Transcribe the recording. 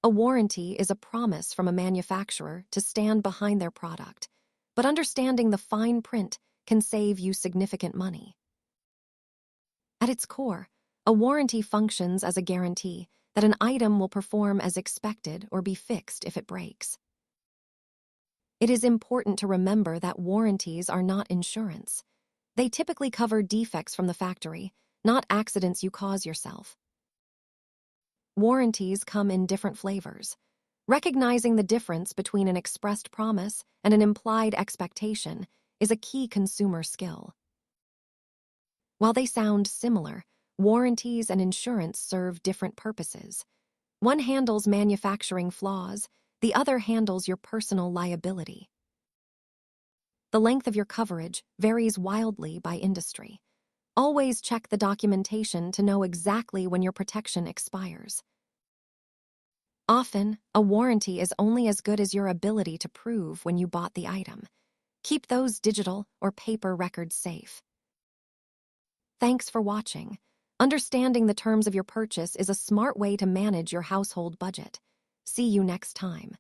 A warranty is a promise from a manufacturer to stand behind their product, but understanding the fine print can save you significant money. At its core, a warranty functions as a guarantee that an item will perform as expected or be fixed if it breaks. It is important to remember that warranties are not insurance. They typically cover defects from the factory, not accidents you cause yourself. Warranties come in different flavors. Recognizing the difference between an expressed promise and an implied expectation is a key consumer skill. While they sound similar, warranties and insurance serve different purposes. One handles manufacturing flaws, the other handles your personal liability. The length of your coverage varies wildly by industry. Always check the documentation to know exactly when your protection expires. Often, a warranty is only as good as your ability to prove when you bought the item. Keep those digital or paper records safe. Thanks for watching. Understanding the terms of your purchase is a smart way to manage your household budget. See you next time.